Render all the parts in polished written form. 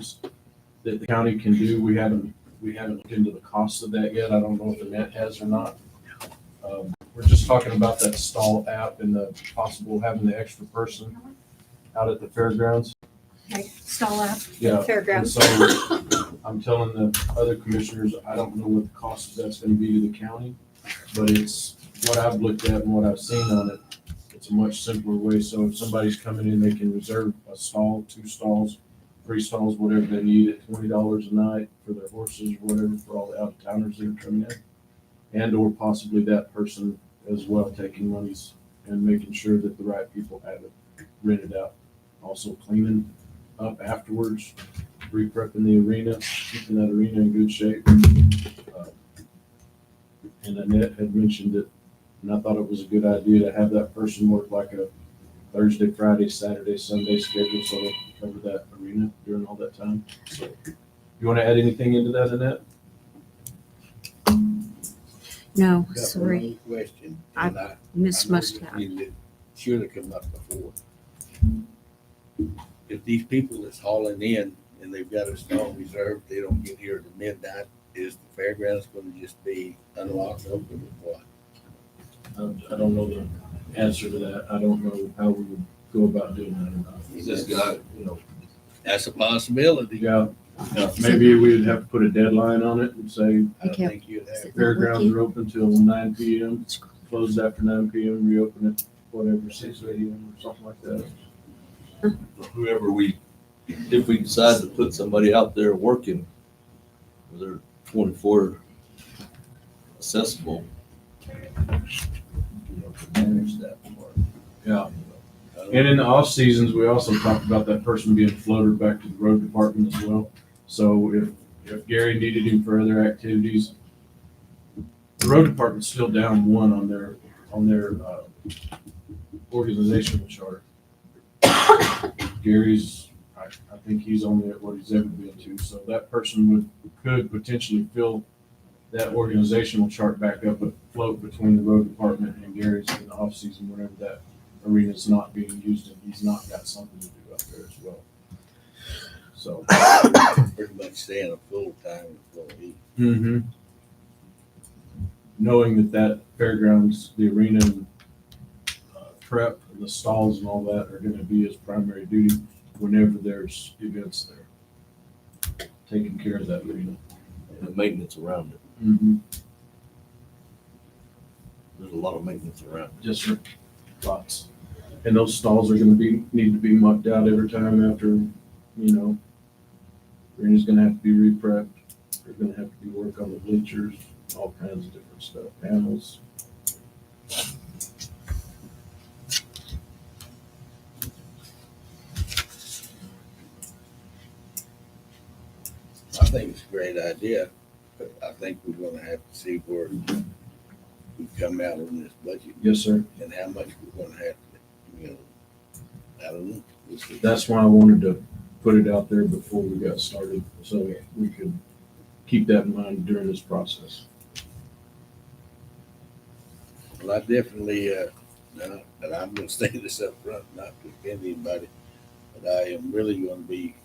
fairgrounds that the county can do. We haven't looked into the cost of that yet. I don't know if the net has or not. We're just talking about that stall app and the possible having the extra person out at the fairgrounds. Like stall app, Yeah. fairgrounds. And so I'm telling the other commissioners, I don't know what the cost of that's gonna be to the county, but it's what I've looked at and what I've seen on it. It's a much simpler way. So if somebody's coming in, they can reserve a stall, 2 stalls, 3 stalls, whatever they need at $20 a night for their horses or whatever, for all the out of towners that are coming in. And or possibly that person as well, taking monies and making sure that the right people have it rented out. Also cleaning up afterwards, re-prepping the arena, keeping that arena in good shape. And Annette had mentioned it, and I thought it was a good idea to have that person work like a Thursday, Friday, Saturday, Sunday schedule so they can cover that arena during all that time. So, you want to add anything into that, Annette? No, Got sorry. one question. I and I missed know most of that that. it should have come up before. If these people that's hauling in and they've got a stall reserved, they don't get here at midnight, is the fairgrounds gonna just be unlocked open or what? I don't know the answer to that. I don't know how we would go about doing that or not. He's just got, That's a possibility. Yeah, maybe we'd have to put a deadline on it and say I Okay. think you'd have. fairgrounds are open till 9 PM, closed after 9 PM, reopen at whatever, 6 AM or something like that. whoever if we decide to put somebody out there working, where they're 24 accessible, to manage that part. Yeah. And in the off seasons, we also talked about that person being floated back to the road department as well. So if Gary needed him for other activities, the road department's still down 1 on their organizational chart. Gary's, I think he's only at what he's ever been to. So that person could potentially fill that organizational chart back up, but float between the road department and Gary's in the off season whenever that arena's not being used and he's not got something to do up there as well. So. Pretty much staying a full-time employee. Mm-hmm. Knowing that fairgrounds, the arena and prep and the stalls and all that are gonna be his primary duty whenever there's events there. Taking care of that arena. And the maintenance around it. Mm-hmm. There's a lot of maintenance around it. Just for lots. And those stalls are gonna need to be mucked out every time after, arena's gonna have to be re-prepped. There's gonna have to be work on the bleachers, all kinds of different stuff, panels. I think it's a great idea, but I think we're gonna have to see where we come out on this budget Yes, sir. and how much we're gonna have to, I don't know. We'll see. That's why I wanted to put it out there before we got started, so we could keep that in mind during this process. Well, I definitely, and I'm gonna say this up front, not to offend anybody, but I am really gonna be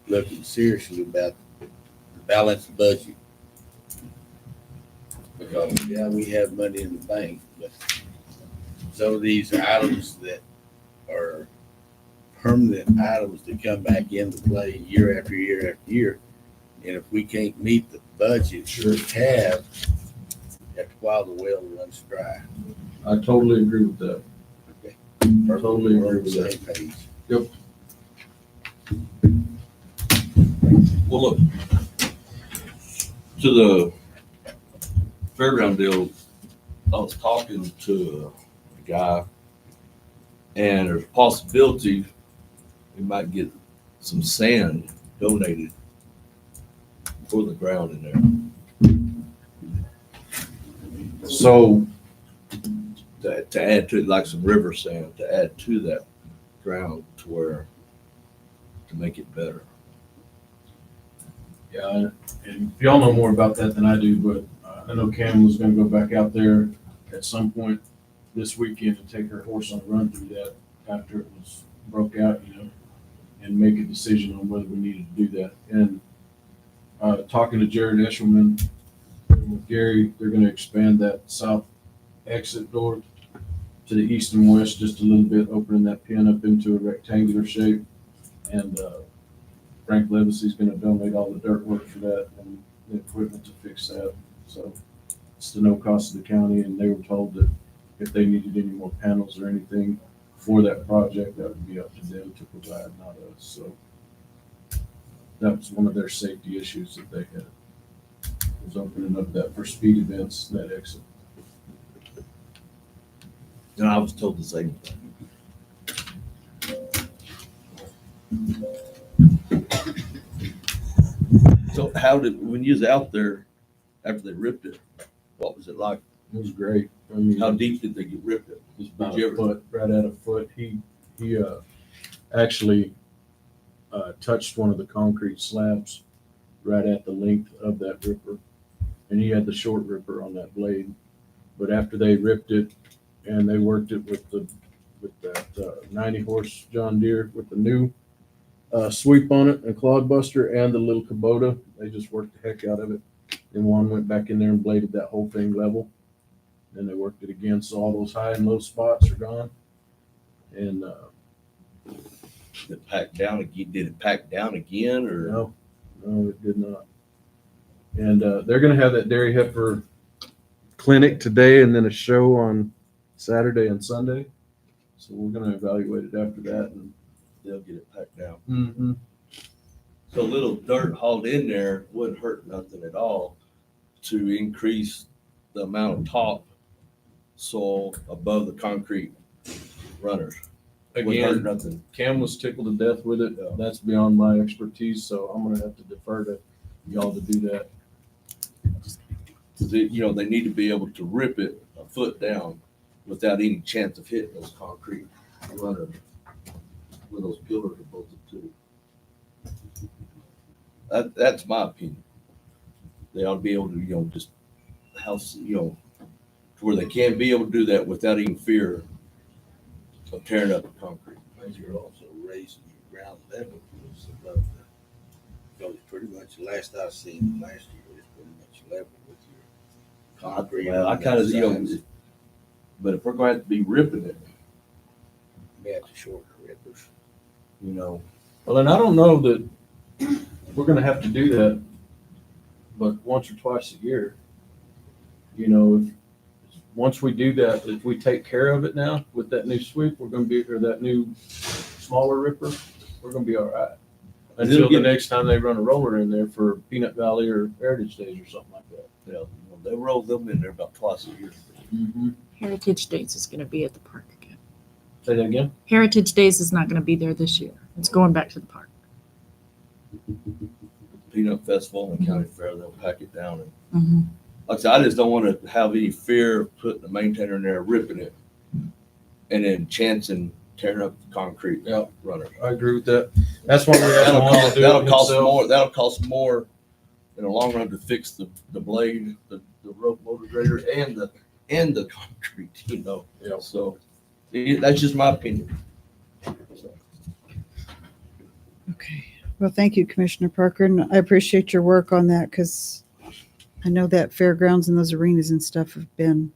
looking seriously about the balanced budget. Because, yeah, we have money in the bank, but some of these items that are permanent items that come back into play year after year after year, and if we can't meet the budget we have, after a while the well runs dry. I totally agree with that. Okay. Totally We're agree on the with same that. page. Yep. Well, look, to the fairground deal, I was talking to a guy, and there's a possibility we might get some sand donated for the ground in there. So, To add to it, like some river sand, to add to that ground to make it better. yeah, and y'all know more about that than I do, but I know Cam was gonna go back out there at some point this weekend and take her horse on a run through that after it was broke out, and make a decision on whether we needed to do that. And talking to Jared Eshelman and with Gary, they're gonna expand that south exit door to the east and west just a little bit, opening that pin up into a rectangular shape. And Frank Levacy's gonna donate all the dirt work for that and the equipment to fix that. So it's to no cost to the county, and they were told that if they needed any more panels or anything for that project, that would be up to them to provide, not us. So that was one of their safety issues that they had, was opening up that for speed events, that exit. And I was told the same thing. So how did, when you was out there after they ripped it, what was it like? It was great. I mean, How deep did they get ripped it? it was about Did you a ever- foot, right at a foot. He actually touched one of the concrete slabs right at the length of that ripper, and he had the short ripper on that blade. But after they ripped it and they worked it with that 90 horse John Deere with the new sweep on it and clod buster and the little Kubota, they just worked the heck out of it. And Juan went back in there and bladed that whole thing level. Then they worked it again, so all those high and low spots are gone. And Did it pack down again? Did it pack down again or? no, it did not. And they're gonna have that dairy heifer clinic today and then a show on Saturday and Sunday. So we're gonna evaluate it after that. And They'll get it packed down. So a little dirt hauled in there wouldn't hurt nothing at all to increase the amount of top soil above the concrete runners. Wouldn't hurt again, nothing. Cam was tickled to death with it. That's beyond my expertise, so I'm gonna have to defer to y'all to do that. 'Cause they need to be able to rip it a foot down without any chance of hitting those concrete runners where those pillars are bolted to. That's my opinion. They ought to be able to, just house, to where they can be able to do that without even fear of tearing up the concrete. But you're also raising your ground level was above because pretty much the last I seen last year is pretty much level with your concrete. Well, I on kind of, both sides. but if we're going to have to be ripping it, We have to shorten the rippers. Well, and I don't know that we're gonna have to do that, but once or twice a year. If once we do that, if we take care of it now with that new sweep, or that new smaller ripper, we're gonna be all right. Until the next time they run a roller in there for Peanut Valley or Heritage Days or something like that. they roll them in there about twice a year. Heritage Days is going to be at the park again. Say that again? Heritage Days is not going to be there this year. It's going back to the park. Peanut Festival and the county fair, they'll pack it down. And Mm-hmm. like I said, I just don't want to have any fear of putting a maintainer in there, ripping it, and then chancing tearing up the concrete Yeah. runner. I agree with that. That's why we have That'll Juan cost, do that'll it cost himself. more. That'll cost more in the long run to fix the blade, the rope motor grader, and the concrete. Yeah. So that's just my opinion. Okay. Well, thank you, Commissioner Parker, and I appreciate your work on that because I know that fairgrounds and those arenas and stuff have been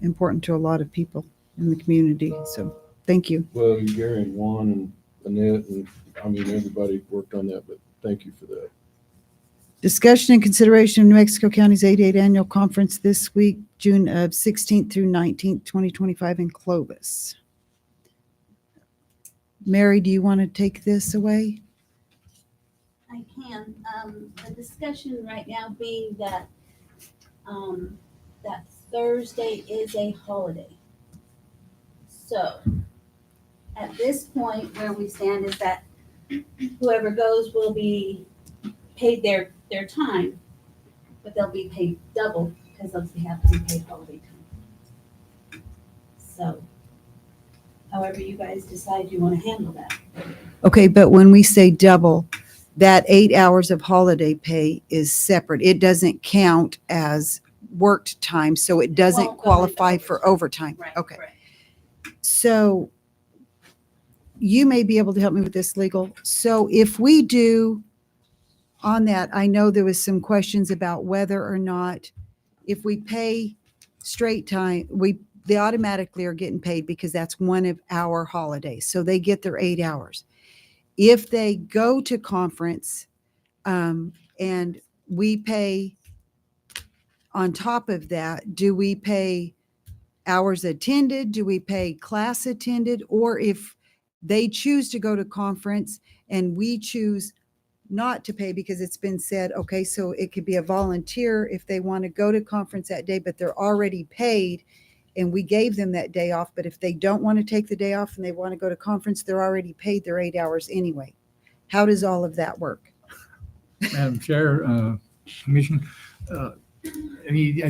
important to a lot of people in the community. So thank you. Well, Gary and Juan and Annette and everybody worked on that, but thank you for that. Discussion and consideration of New Mexico County's 88th Annual Conference this week, June 16th through 19th, 2025 in Clovis. Mary, do you want to take this away? I can. The discussion right now being that, that Thursday is a holiday. So at this point where we stand is that whoever goes will be paid their time, but they'll be paid double because they have to be paid holiday time. So however you guys decide you want to handle that. Okay, but when we say double, that 8 hours of holiday pay is separate. It doesn't count as worked time, so it doesn't Won't go into qualify for overtime. Right. Okay. correct. So you may be able to help me with this, legal. So if we do on that, I know there was some questions about whether or not if we pay straight time, they automatically are getting paid because that's one of our holidays. So they get their 8 hours. If they go to conference, and we pay on top of that, do we pay hours attended? Do we pay class attended? Or if they choose to go to conference and we choose not to pay because it's been said, okay, so it could be a volunteer if they want to go to conference that day, but they're already paid and we gave them that day off. But if they don't want to take the day off and they want to go to conference, they're already paid their 8 hours anyway. How does all of that work? Madam Chair, Commission, I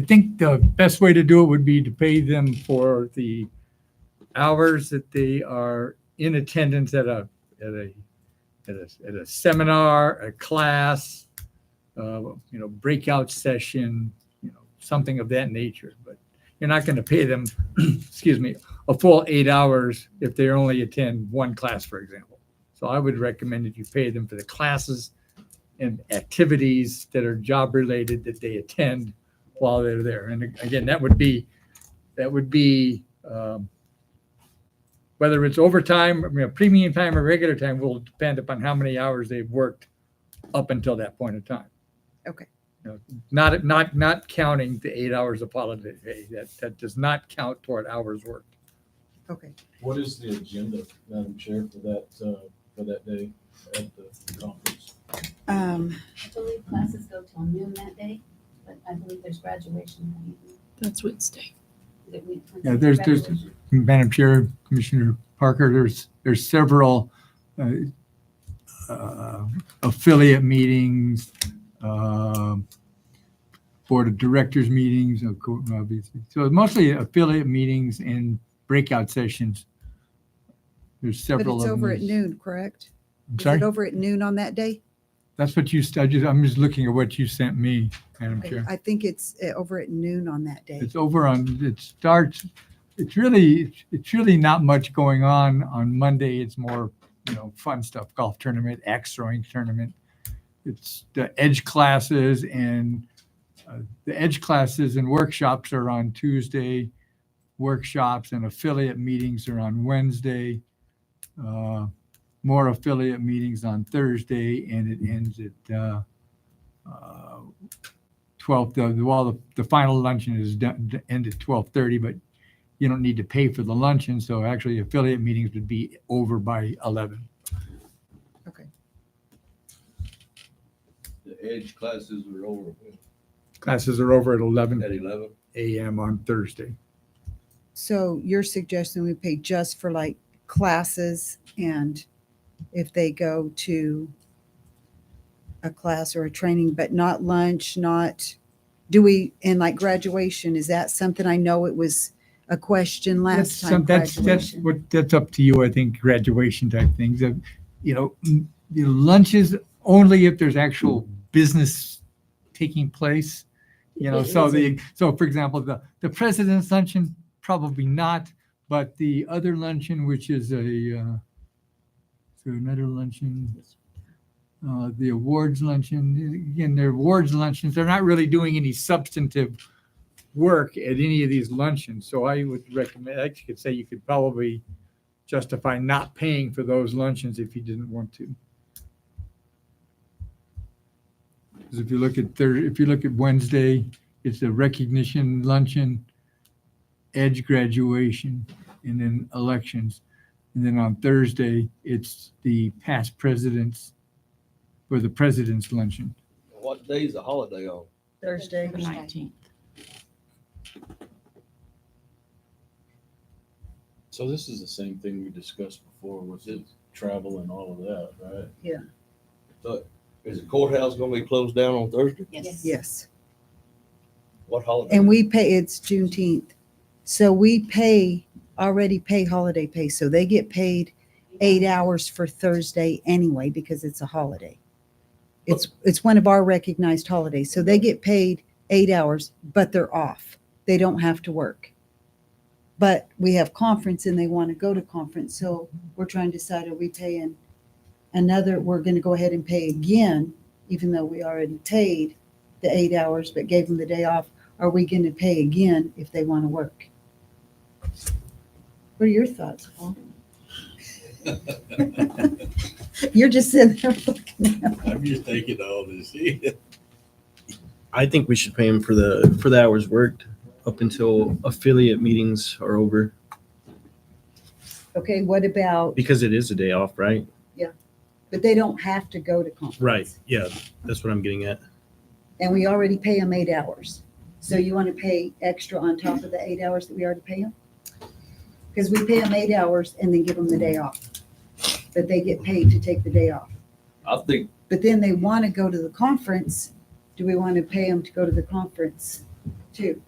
think the best way to do it would be to pay them for the hours that they are in attendance at a seminar, a class, breakout session, something of that nature. But you're not going to pay them, excuse me, a full 8 hours if they only attend one class, for example. So I would recommend that you pay them for the classes and activities that are job related that they attend while they're there. And again, that would be whether it's overtime, premium time or regular time will depend upon how many hours they've worked up until that point in time. Okay. Not counting the 8 hours of holiday pay. That does not count toward hours worked. Okay. What is the agenda, Madam Chair, for that day at the conference? I believe classes go till noon that day, but I believe there's graduation that evening. That's Wednesday. Is it Yeah, there's graduation? Madam Chair, Commissioner Parker, there's several affiliate meetings, board of directors meetings, obviously. So mostly affiliate meetings and breakout sessions. There's But several it's of them. over at noon, correct? I'm Is sorry? it over at noon on that day? That's what I'm just looking at what you sent me, Madam Chair. I think it's over at noon on that day. It's really not much going on Monday. It's more, fun stuff, golf tournament, axe throwing tournament. It's the edge classes and workshops are on Tuesday. Workshops and affiliate meetings are on Wednesday. More affiliate meetings on Thursday, and it ends at 12. The final luncheon is end at 12:30, but you don't need to pay for the luncheon, so actually affiliate meetings would be over by 11. Okay. The edge classes are over Classes are over at 11 at 11. a.m. on Thursday. So you're suggesting we pay just for like classes, and if they go to a class or a training, but not lunch, and like graduation, is that something? I know it was a question last time. Graduation. That's up to you. I think graduation type things. Lunches only if there's actual business taking place. So for example, the president's luncheon probably not, but the other luncheon, which is another luncheon. The awards luncheon, again, they're awards luncheons. They're not really doing any substantive work at any of these luncheons. So I would recommend, I could say you could probably justify not paying for those luncheons if you didn't want to. Because if you look at Wednesday, it's a recognition luncheon, edge graduation, and then elections. And then on Thursday, it's the past presidents for the president's luncheon. What day is the holiday on? Thursday. The 19th. So this is the same thing we discussed before, was it travel and all of that, right? So is the courthouse gonna be closed down on Thursday? Yes. What holiday? And we pay, it's Juneteenth. So we already pay holiday pay. So they get paid 8 hours for Thursday anyway, because it's a holiday. It's one of our recognized holidays. So they get paid 8 hours, but they're off. They don't have to work. but we have conference and they want to go to conference. So we're trying to decide, are we paying we're going to go ahead and pay again, even though we already paid the 8 hours, but gave them the day off. Are we going to pay again if they want to work? What are your thoughts, Paul? You're just sitting there looking at me. I'm just thinking all this. I think we should pay them for the hours worked up until affiliate meetings are over, Okay, what about, because it is a day off, right? but they don't have to go to conference. Right. Yeah, that's what I'm getting at. And we already pay them 8 hours. So you want to pay extra on top of the 8 hours that we already pay them? Because we pay them 8 hours and then give them the day off. But they get paid to take the day off. I think, But then they want to go to the conference. Do we want to pay them to go to the conference too?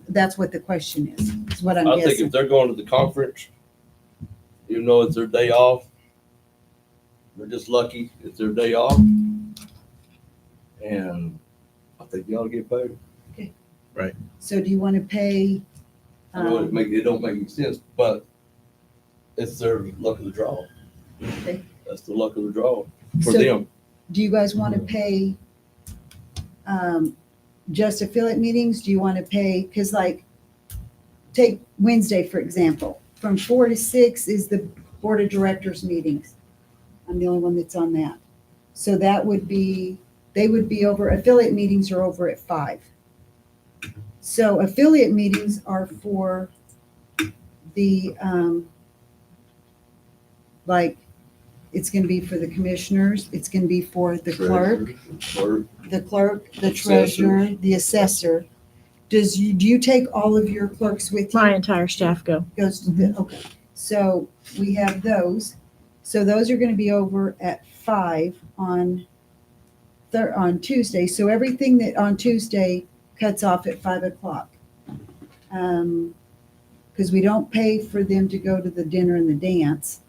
That's what the question is what I'm I think guessing. if they're going to the conference, even though it's their day off, they're just lucky it's their day off. And I think they ought to get paid. So do you want to pay? I know it don't make any sense, but it's their luck of the draw. Okay. That's the luck of the draw for So them. do you guys want to pay just affiliate meetings? Do you want to pay, because like, take Wednesday, for example, from 4 to 6 is the board of directors meetings. I'm the only one that's on that. So that would be, they would be over, affiliate meetings are over at 5. So affiliate meetings are for the, like, it's going to be for the commissioners, it's going to be for the clerk, the treasurer, the assessor. Do you take all of your clerks with you? My entire staff go. Goes to the, okay. So we have those. So those are going to be over at 5 on Tuesday. So everything that on Tuesday cuts off at 5 o'clock. Because we don't pay for them to go to the dinner and the dance.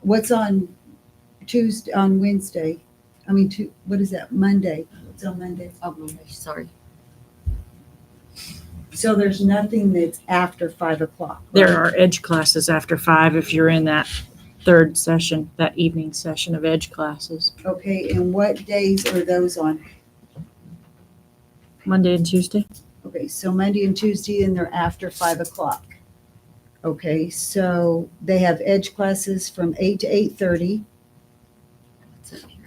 What's on Tuesday, on Wednesday? I mean, what is that? Monday. What's on Monday? Oh, Monday, sorry. So there's nothing that's after 5 o'clock. There right? are edge classes after 5 if you're in that third session, that evening session of edge classes. Okay, and what days are those on? Monday and Tuesday. Okay, so Monday and Tuesday, and they're after 5 o'clock. Okay, so they have edge classes from 8 to 8:30. What's up here?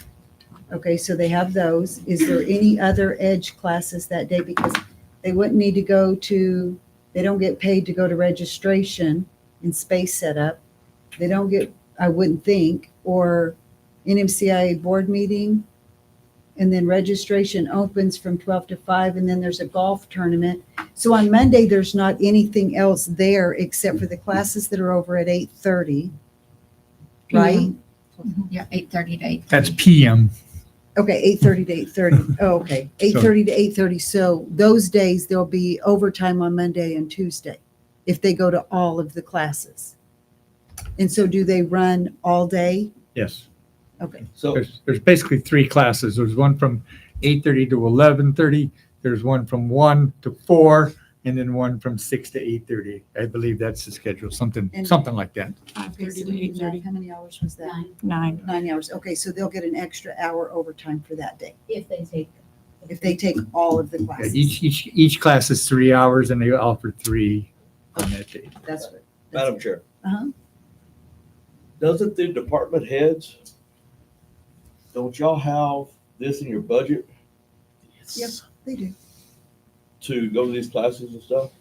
Okay, so they have those. Is there any other edge classes that day? Because they wouldn't need to go to, they don't get paid to go to registration and space setup. They don't get, I wouldn't think, or NMCIA board meeting. And then registration opens from 12 to 5, and then there's a golf tournament. So on Monday, there's not anything else there except for the classes that are over at 8:30, right? Yeah, 8:30 to 8. That's PM. Okay, 8:30 to 8:30. Oh, okay, 8:30 to 8:30. So those days, there'll be overtime on Monday and Tuesday if they go to all of the classes. And so do they run all day? Yes. Okay, So There's basically 3 classes. There's one from 8:30 to 11:30. There's one from 1 to 4, and then one from 6 to 8:30. I believe that's the schedule, something And- like that. 5:30 to so 8:30. how many hours was that? 9, 9. 9 hours. Okay, so they'll get an extra hour overtime for that day If they take. if they take all of the Yeah, classes. each class is 3 hours, and they offer 3 on that day. That's what. Madam Chair, Uh-huh. doesn't the department heads, don't y'all have this in your budget Yep, they do. to go to these classes and stuff?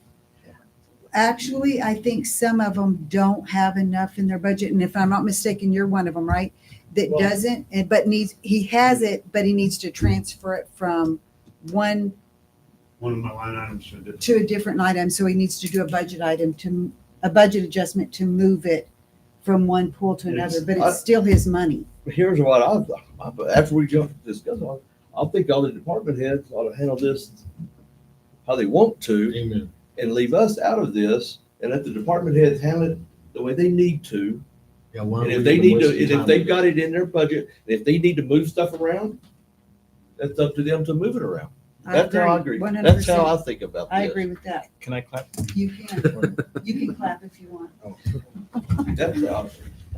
Actually, I think some of them don't have enough in their budget, and if I'm not mistaken, you're one of them, right? That Well- doesn't, he has it, but he needs to transfer it from one One of my line items should do. to a different item, so he needs to do a budget adjustment to move it from one pool to another, but it's still his money. Here's what after we jump to discuss on, I think all the department heads ought to handle this how they want to Amen. and leave us out of this and let the department heads handle it the way they need to. Yeah, why And don't if we they get need to, wasting and if time they've with got it in their budget, and if they need to move stuff around, that's up to them to move it around. That's how I agree. That's how I think about I this. agree with that. Can I clap? You can. You can clap if you want. That's how.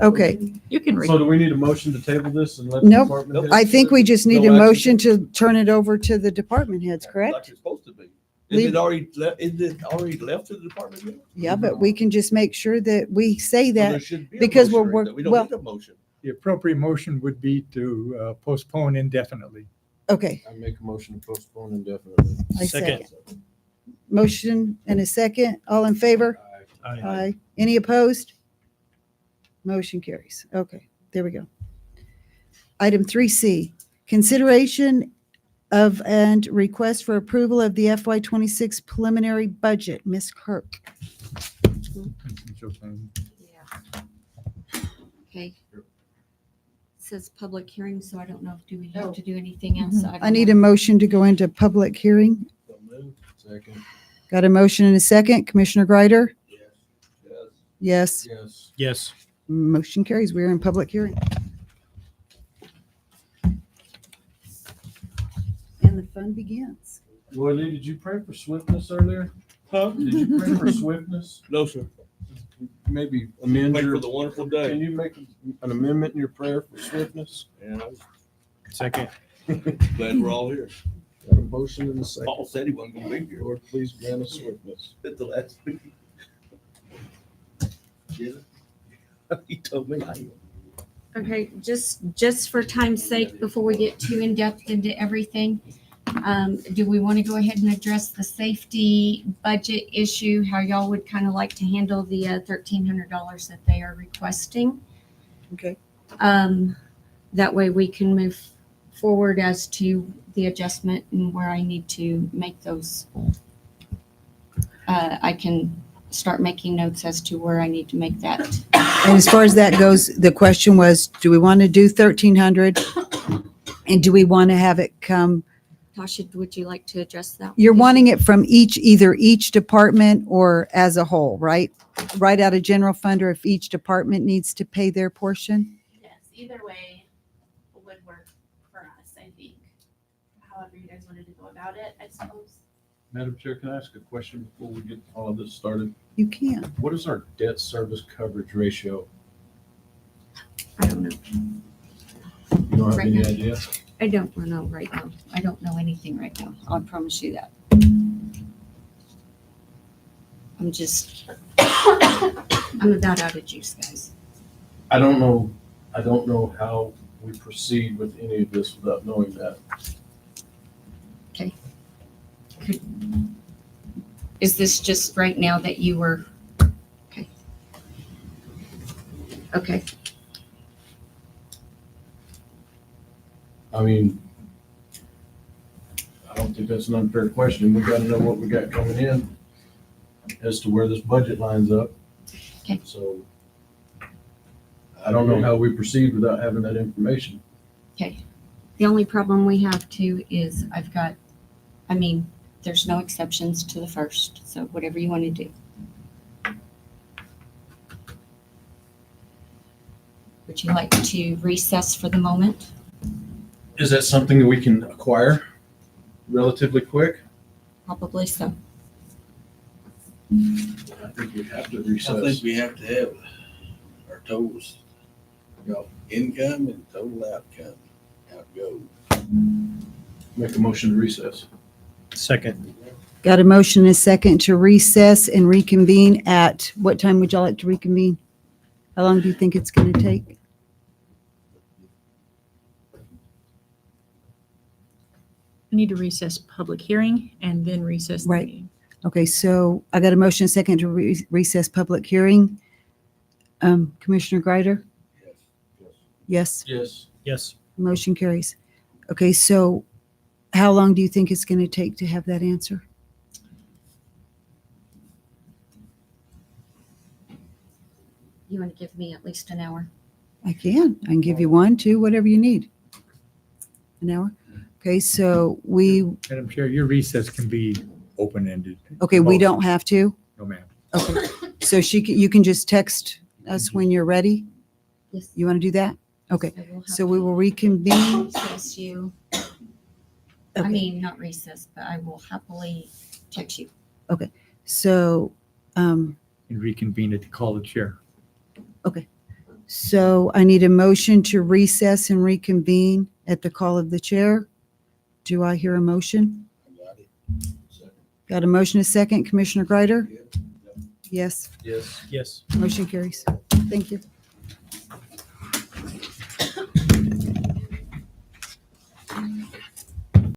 Okay, You can read. So do we need a motion to table this and let the Nope. department heads? I think we just need No a action motion to turn it over to the department heads, Like correct? it's supposed to be. Leave- Is it already left to the department yet? Yeah, but we can just make sure that we say So there that. should be a because motion we're right there. We well- don't need a motion. The appropriate motion would be to postpone indefinitely. Okay, I make a motion to postpone indefinitely. I Second. second. Motion and a second. All in favor? Aye. Aye. Any opposed? Motion carries. Okay, there we go. Item 3C, consideration of and request for approval of the FY26 preliminary budget. Ms. Kirk. Yeah. Okay. Says public hearing, so I don't know if do we have to do anything else? I need a motion to go into public hearing. So move. Second. Got a motion and a second. Commissioner Greider? Yes. Yes. Yes. Yes. Motion carries. We're in public hearing. And the fun begins. Roy Lee, did you pray for swiftness earlier? Huh? Did you pray for swiftness? No, sir. Maybe amend Wait your, for the wonderful day. can you make an amendment in your prayer for swiftness? And I was Second. glad we're all here. Got a motion in a second. Paul said he wasn't gonna be here Lord, please grant us swiftness. at the last meeting. Yeah. He told me I. Okay, just for time's sake, before we get too in-depth into everything, do we want to go ahead and address the safety budget issue, how y'all would kind of like to handle the $1,300 that they are requesting? Okay. That way we can move forward as to the adjustment and where I need to make those. I can start making notes as to where I need to make that. And as far as that goes, the question was, do we want to do 1,300? And do we want to have it come, Tasha, would you like to address that? you're wanting it from either each department or as a whole, right? Right out of general fund, or if each department needs to pay their portion? Yes, either way would work for us, I think. However you guys wanted to go about it, I suppose. Madam Chair, can I ask a question before we get all of this started? You can. What is our debt service coverage ratio? I don't know. You don't have Right any now. idea? I don't know right now. I don't know anything right now. I promise you that. I'm about out of juice, guys. I don't know how we proceed with any of this without knowing that. Is this just right now that you were? Okay. Okay. I mean, I don't think that's an unfair question. We gotta know what we got coming in as to where this budget lines up. Okay. So I don't know how we proceed without having that information. The only problem we have too is there's no exceptions to the first, so whatever you want to do. Would you like to recess for the moment? Is that something that we can acquire relatively quick? Probably so. I think we have to I think recess. we have to have our totals, income and total outcome, how it goes. Make a motion to recess. Second. Got a motion and a second to recess and reconvene at, what time would y'all like to reconvene? How long do you think it's going to take? We need to recess public hearing and then recess the Right. meeting. Okay, so I got a motion and a second to recess public hearing. Commissioner Greider? Yes, Yes. Yes. motion carries. Okay, so how long do you think it's going to take to have that answer? You want to give me at least an hour? I can give you 1, 2, whatever you need. An hour? Okay, so Madam Chair, your recess can be open-ended. okay, we don't have to? No, ma'am. Okay, so you can just text us when you're ready? Yes. You want to do that? Okay, I will have so we to will reconvene. recess you I Okay. mean, not recess, but I will happily text you. So, And reconvene at the call of the chair. so I need a motion to recess and reconvene at the call of the chair. Do I hear a motion? Got a motion, a second. Commissioner Greider? Yes, Yes. Yes. motion carries. Thank you.